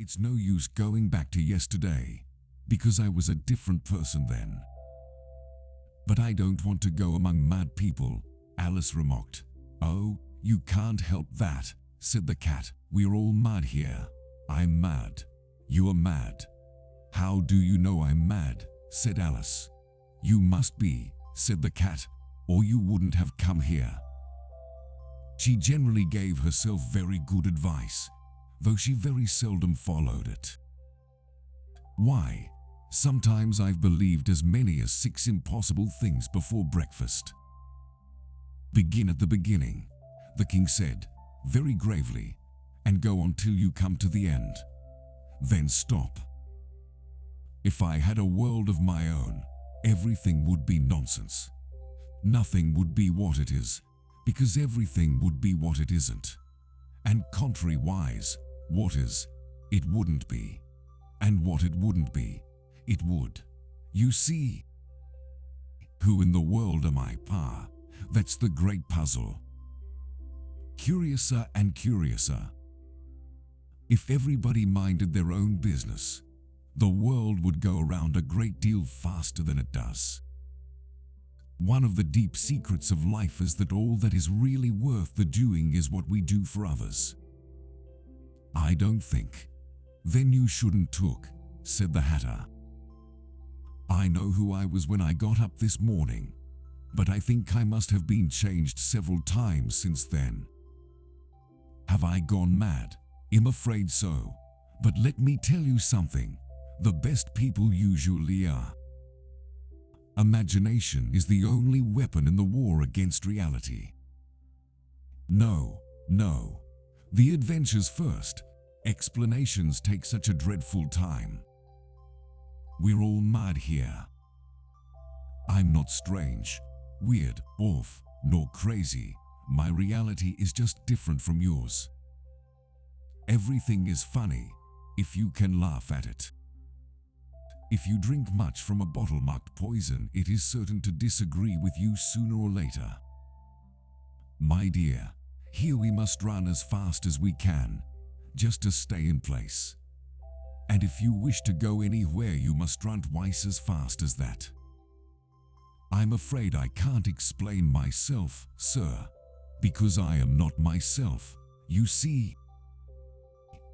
It's no use going back to yesterday, because I was a different person then. But I don't want to go among mad people, Alice remarked. Oh, you can't help that, said the cat. We're all mad here. I'm mad. You're mad. How do you know I'm mad? Said Alice. You must be, said the cat, or you wouldn't have come here. She generally gave herself very good advice, though she very seldom followed it. Why? Sometimes I've believed as many as 6 impossible things before breakfast. Begin at the beginning, the king said, very gravely, and go on till you come to the end. Then stop. If I had a world of my own, everything would be nonsense. Nothing would be what it is, because everything would be what it isn't. And contrary-wise, what is, it wouldn't be. And what it wouldn't be, it would. You see? Who in the world am I, Pa? That's the great puzzle. Curiouser and curiouser. If everybody minded their own business, the world would go around a great deal faster than it does. One of the deep secrets of life is that all that is really worth the doing is what we do for others. I don't think. Then you shouldn't talk, said the Hatter. I know who I was when I got up this morning, but I think I must have been changed several times since then. Have I gone mad? I'm afraid so. But let me tell you something. The best people usually are. Imagination is the only weapon in the war against reality. No. The adventures first. Explanations take such a dreadful time. We're all mad here. I'm not strange, weird, off, nor crazy. My reality is just different from yours. Everything is funny, if you can laugh at it. If you drink much from a bottle marked poison, it is certain to disagree with you sooner or later. My dear, here we must run as fast as we can, just to stay in place. And if you wish to go anywhere, you must run twice as fast as that. I'm afraid I can't explain myself, sir, because I am not myself, you see.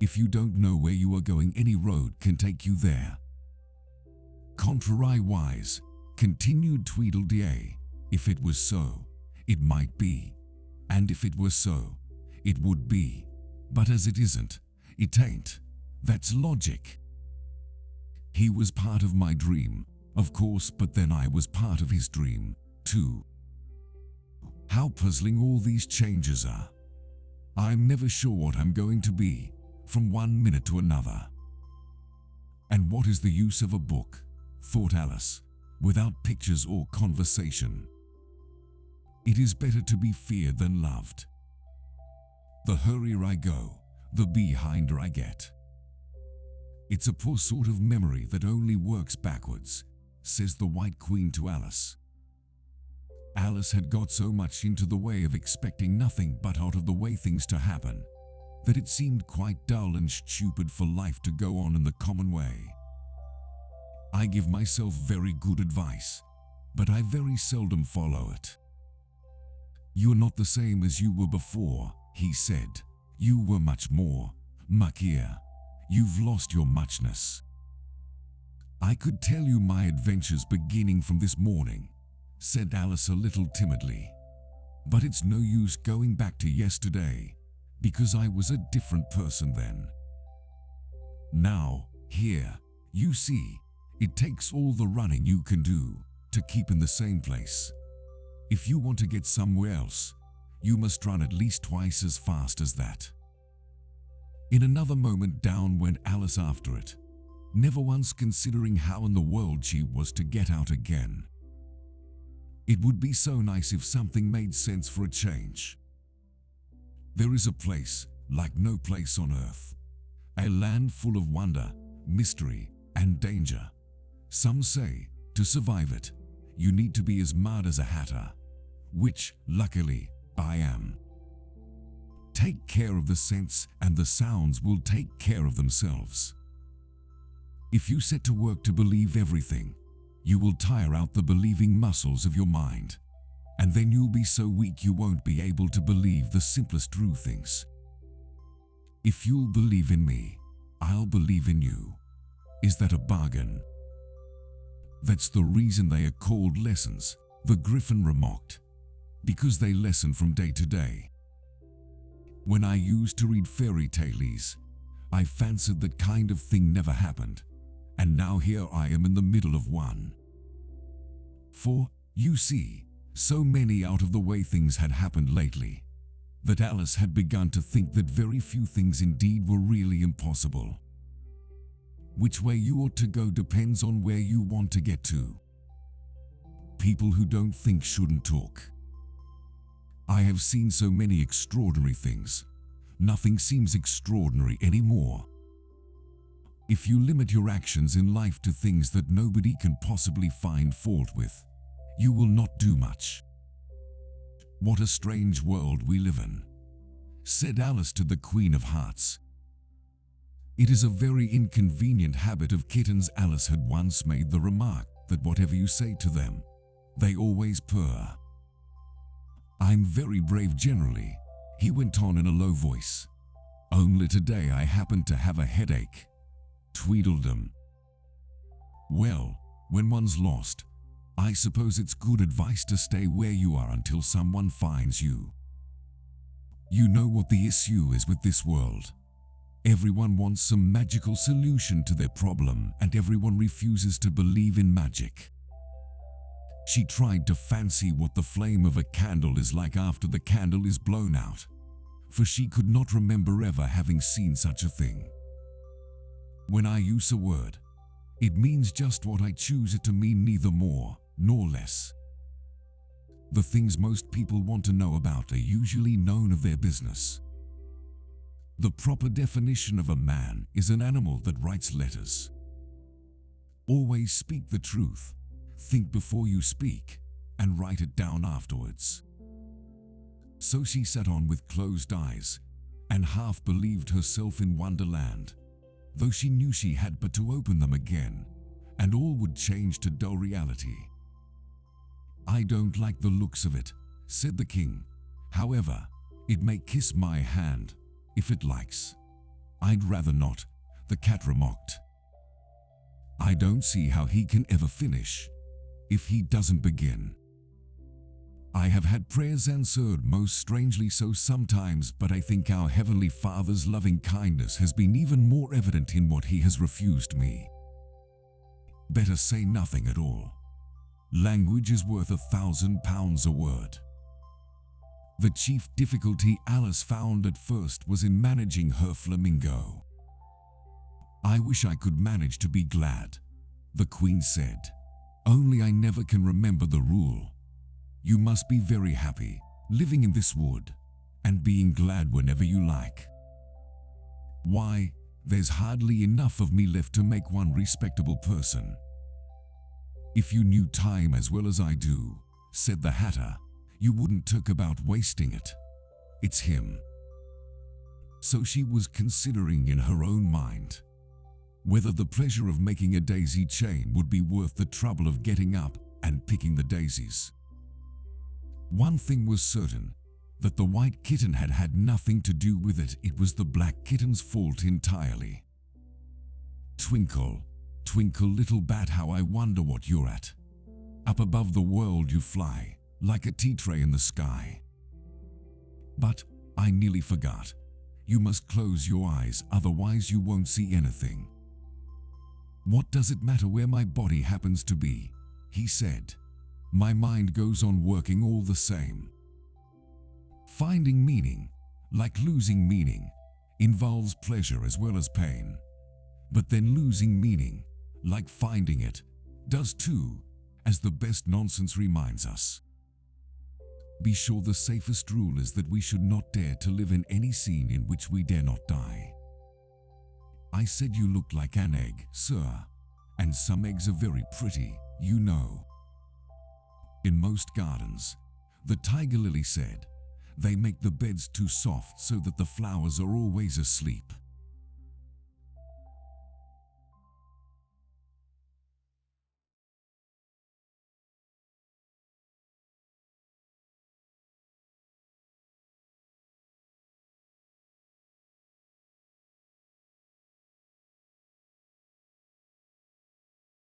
If you don't know where you are going, any road can take you there. Contrariwise, continued Tweedledee, if it was so, it might be, and if it were so, it would be, but as it isn't, it ain't. That's logic. He was part of my dream, of course, but then I was part of his dream, too. How puzzling all these changes are. I'm never sure what I'm going to be, from one minute to another. And what is the use of a book, thought Alice, without pictures or conversation? It is better to be feared than loved. The hurrier I go, the behinder I get. It's a poor sort of memory that only works backwards, says the White Queen to Alice. Alice had got so much into the way of expecting nothing but out of the way things to happen, that it seemed quite dull and stupid for life to go on in the common way. I give myself very good advice, but I very seldom follow it. You're not the same as you were before, he said. You were much more muckier. You've lost your muchness. I could tell you my adventures beginning from this morning, said Alice a little timidly. But it's no use going back to yesterday, because I was a different person then. Now, here, you see, it takes all the running you can do to keep in the same place. If you want to get somewhere else, you must run at least twice as fast as that. In another moment down went Alice after it, never once considering how in the world she was to get out again. It would be so nice if something made sense for a change. There is a place like no place on earth, a land full of wonder, mystery, and danger. Some say, to survive it, you need to be as mad as a hatter, which, luckily, I am. Take care of the sense and the sounds will take care of themselves. If you set to work to believe everything, you will tire out the believing muscles of your mind, and then you'll be so weak you won't be able to believe the simplest true things. If you'll believe in me, I'll believe in you. Is that a bargain? That's the reason they are called lessons, the Griffin remarked, because they lesson from day to day. When I used to read fairy tales, I fancied that kind of thing never happened, and now here I am in the middle of one. For, you see, so many out-of-the-way things had happened lately, that Alice had begun to think that very few things indeed were really impossible. Which way you ought to go depends on where you want to get to. People who don't think shouldn't talk. I have seen so many extraordinary things. Nothing seems extraordinary anymore. If you limit your actions in life to things that nobody can possibly find fault with, you will not do much. What a strange world we live in, said Alice to the Queen of Hearts. It is a very inconvenient habit of kittens. Alice had once made the remark that whatever you say to them, they always purr. I'm very brave generally, he went on in a low voice. Only today I happened to have a headache. Tweedledum. Well, when one's lost, I suppose it's good advice to stay where you are until someone finds you. You know what the issue is with this world. Everyone wants some magical solution to their problem, and everyone refuses to believe in magic. She tried to fancy what the flame of a candle is like after the candle is blown out, for she could not remember ever having seen such a thing. When I use a word, it means just what I choose it to mean, neither more nor less. The things most people want to know about are usually none of their business. The proper definition of a man is an animal that writes letters. Always speak the truth, think before you speak, and write it down afterwards. So she sat on with closed eyes, and half believed herself in Wonderland, though she knew she had but to open them again, and all would change to dull reality. I don't like the looks of it, said the king. However, it may kiss my hand, if it likes. I'd rather not, the cat remarked. I don't see how he can ever finish, if he doesn't begin. I have had prayers answered most strangely so sometimes, but I think our Heavenly Father's loving kindness has been even more evident in what he has refused me. Better say nothing at all. Language is worth £1,000 a word. The chief difficulty Alice found at first was in managing her flamingo. I wish I could manage to be glad, the Queen said. Only I never can remember the rule. You must be very happy, living in this wood, and being glad whenever you like. Why, there's hardly enough of me left to make one respectable person. If you knew time as well as I do, said the Hatter, you wouldn't talk about wasting it. It's him. So she was considering in her own mind whether the pleasure of making a daisy chain would be worth the trouble of getting up and picking the daisies. One thing was certain, that the white kitten had had nothing to do with it. It was the black kitten's fault entirely. Twinkle, twinkle little bat, how I wonder what you're at. Up above the world you fly, like a tea tray in the sky. But, I nearly forgot. You must close your eyes, otherwise you won't see anything. What does it matter where my body happens to be? He said. My mind goes on working all the same. Finding meaning, like losing meaning, involves pleasure as well as pain. But then losing meaning, like finding it, does too, as the best nonsense reminds us. Be sure the safest rule is that we should not dare to live in any scene in which we dare not die. I said you looked like an egg, sir, and some eggs are very pretty, you know. In most gardens, the tiger lily said, They make the beds too soft so that the flowers are always asleep.